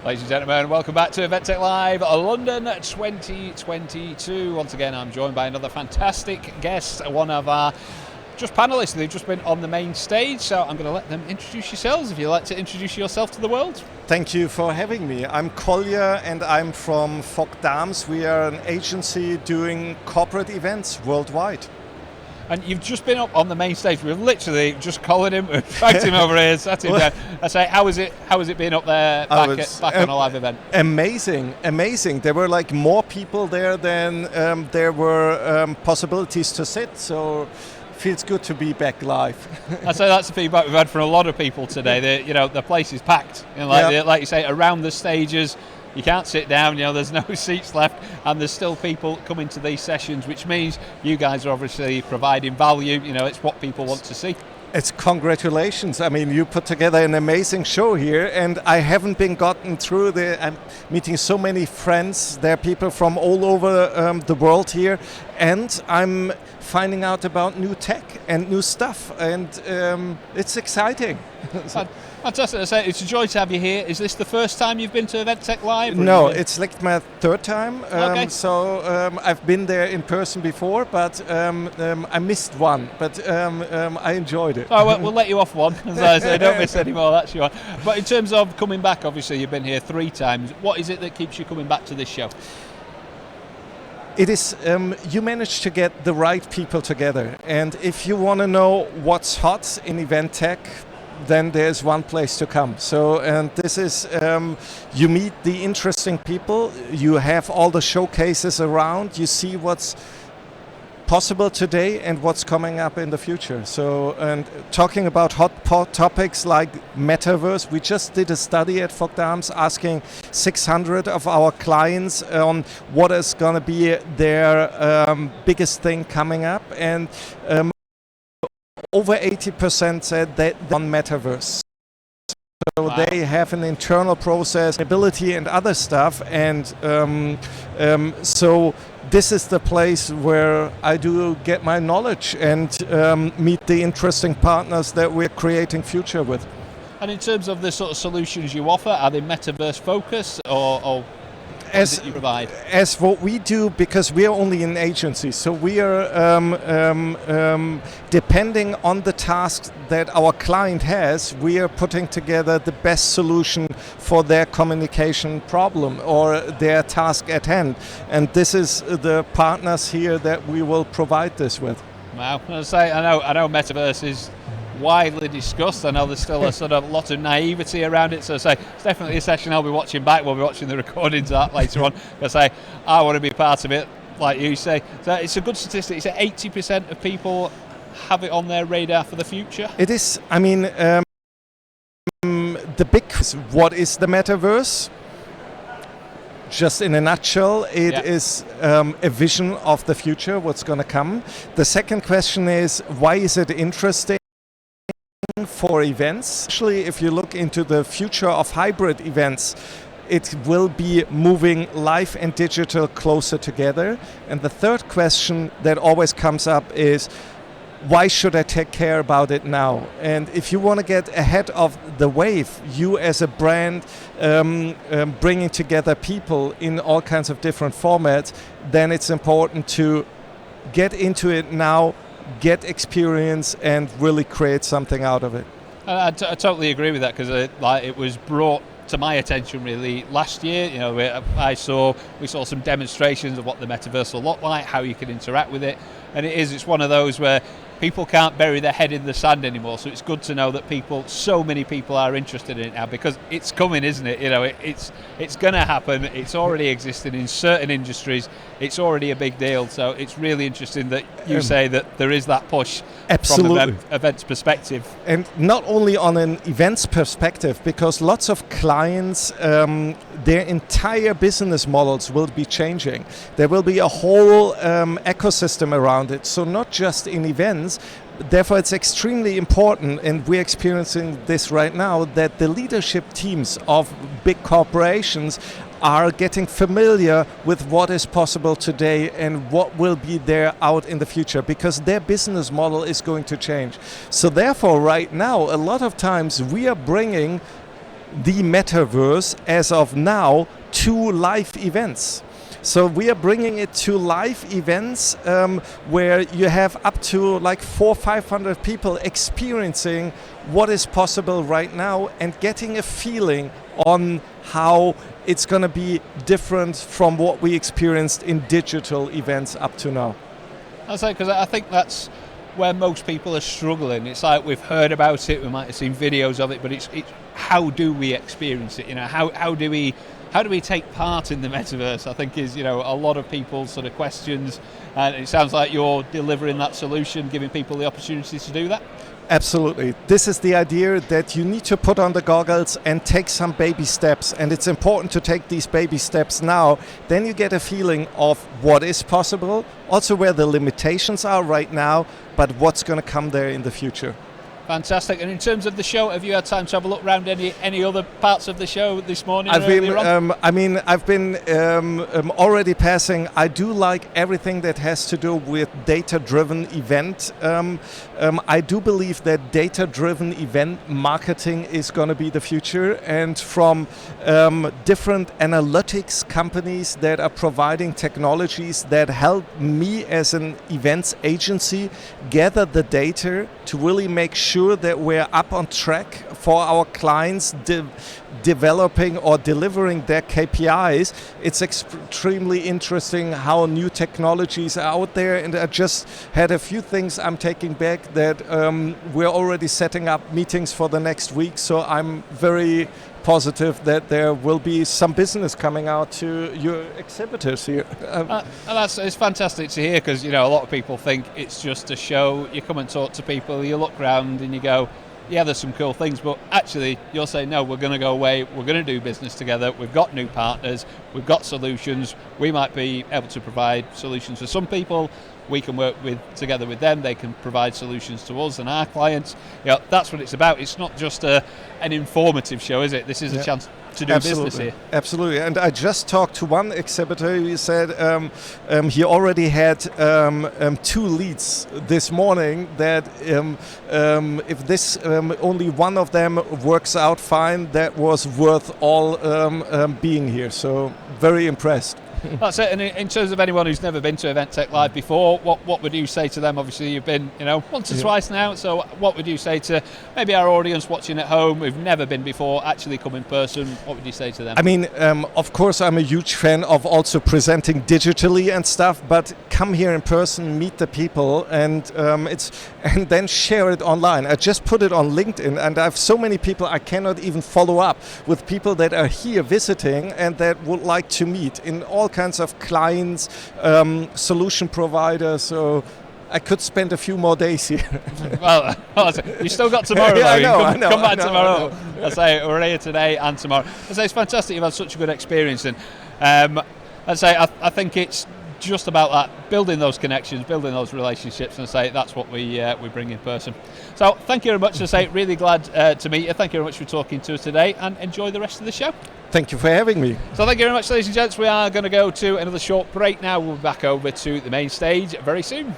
Ladies and gentlemen, welcome back to Event Tech Live, London 2022. Once again, I'm joined by another fantastic guest, one of our panellists. They've just been on the main stage, so I'm going to let them introduce yourselves. If you'd like to introduce yourself to the world. Thank you for having me. I'm Colja and I'm from Dams. We are an agency doing corporate events worldwide. And you've just been up on the main stage. We've literally just collared him, dragged him over here, sat him down. I say, how was it being up there back on a live event? Amazing. There were like more people there than there were possibilities to sit. So feels good to be back live. I say that's the feedback we've had from a lot of people today. The place is packed. Like you say, around the stages. You can't sit down, there's no seats left, and there's still people coming to these sessions, which means you guys are obviously providing value. It's what people want to see. It's congratulations. I mean, you put together an amazing show here, and I haven't been gotten through I'm meeting so many friends. There are people from all over the world here, and I'm finding out about new tech and new stuff, and it's exciting. Fantastic. I say, it's a joy to have you here. Is this the first time you've been to Event Tech Live? No, it's like my third time. Okay. So I've been there in person before, but I missed one. But I enjoyed it. Oh, well, we'll let you off one. As I say, don't miss any more, that's your one. But in terms of coming back, obviously you've been here 3 times. What is it that keeps you coming back to this show? It is, you manage to get the right people together. And if you want to know what's hot in event tech, then there's one place to come. So, and this is, you meet the interesting people, you have all the showcases around, you see what's possible today and what's coming up in the future. So, and talking about hot topics like metaverse, we just did a study at Dams asking 600 of our clients on what is going to be their biggest thing coming up, and over 80% said that on metaverse. So wow. They have an internal process, ability and other stuff, and so this is the place where I do get my knowledge and meet the interesting partners that we're creating future with. And in terms of the sort of solutions you offer, are they metaverse focused or as you provide? As what we do, because we are only an agency, so we are depending on the task that our client has, we are putting together the best solution for their communication problem or their task at hand. And this is the partners here that we will provide this with. Wow, I know metaverse is widely discussed. I know there's still a sort of lot of naivety around it, so it's definitely a session I'll be watching back. We'll be watching the recordings of that later on, because I want to be part of it, like you say. So it's a good statistic. It's 80% of people have it on their radar for the future. It is. I mean, the big, what is the metaverse? Just in a nutshell, it is a vision of the future, what's going to come. The second question is, why is it interesting for events? Actually, if you look into the future of hybrid events, it will be moving live and digital closer together. And the third question that always comes up is, why should I take care about it now? And if you want to get ahead of the wave, you as a brand bringing together people in all kinds of different formats, then it's important to get into it now, get experience, and really create something out of it. I totally agree with that, because it was brought to my attention really last year. We saw some demonstrations of what the metaverse will look like, how you can interact with it, and it's one of those where people can't bury their head in the sand anymore. So it's good to know that so many people are interested in it now, because it's coming, isn't it? It's going to happen. It's already existing in certain industries. It's already a big deal. So it's really interesting that you say that there is that push. Absolutely. From an events perspective. And not only on an events perspective, because lots of clients, their entire business models will be changing. There will be a whole ecosystem around it. So not just in events. Therefore, it's extremely important, and we're experiencing this right now, that the leadership teams of big corporations are getting familiar with what is possible today and what will be there out in the future, because their business model is going to change. So therefore, right now, a lot of times we are bringing the metaverse as of now to live events. So we are bringing it to live events where you have up to like 400-500 people experiencing what is possible right now and getting a feeling on how it's going to be different from what we experienced in digital events up to now. That's like, because I think that's where most people are struggling. It's like we've heard about it, we might have seen videos of it, but it's how do we experience it? You know, how do we take part in the metaverse? I think is, you know, a lot of people's sort of questions, and it sounds like you're delivering that solution, giving people the opportunity to do that. Absolutely. This is the idea that you need to put on the goggles and take some baby steps, and it's important to take these baby steps now. Then you get a feeling of what is possible, also where the limitations are right now, but what's going to come there in the future. Fantastic. And in terms of the show, have you had time to have a look around any other parts of the show this morning? I've been already passing. I do like everything that has to do with data-driven event. I do believe that data-driven event marketing is going to be the future, and from different analytics companies that are providing technologies that help me as an events agency gather the data to really make sure that we're up on track for our clients developing or delivering their KPIs. It's extremely interesting how new technologies are out there, and I just had a few things I'm taking back that we're already setting up meetings for the next week, so I'm very positive that there will be some business coming out to your exhibitors here. And it's fantastic to hear, because, you know, a lot of people think it's just a show. You come and talk to people, you look around and you go, yeah, there's some cool things, but actually you're saying, no, we're going to go away, we're going to do business together, we've got new partners, we've got solutions, we might be able to provide solutions for some people, we can work together with them, they can provide solutions to us and our clients. You know, that's what it's about. It's not just an informative show, is it? This is a chance to do business here. Absolutely. And I just talked to one exhibitor. He said he already had 2 leads this morning that if this only one of them works out fine, that was worth all being here. So very impressed. That's it. And in terms of anyone who's never been to Event Tech Live before, what would you say to them? Obviously, you've been, once or twice now. So, what would you say to maybe our audience watching at home who've never been before, actually come in person? What would you say to them? I mean, of course, I'm a huge fan of also presenting digitally and stuff. But come here in person, meet the people, and and then share it online. I just put it on LinkedIn, and I have so many people I cannot even follow up with people that are here visiting and that would like to meet in all kinds of clients, solution providers. So I could spend a few more days here. Well, you still got tomorrow. Yeah, though. I know. Come back tomorrow. I say we're here today and tomorrow. I say it's fantastic. You've had such a good experience, and I think it's just about that, building those connections, building those relationships, and say that's what we bring in person. So thank you very much. I say really glad to meet you. Thank you very much for talking to us today, and enjoy the rest of the show. Thank you for having me. So thank you very much, ladies and gents. We are going to go to another short break now. We'll be back over to the main stage very soon.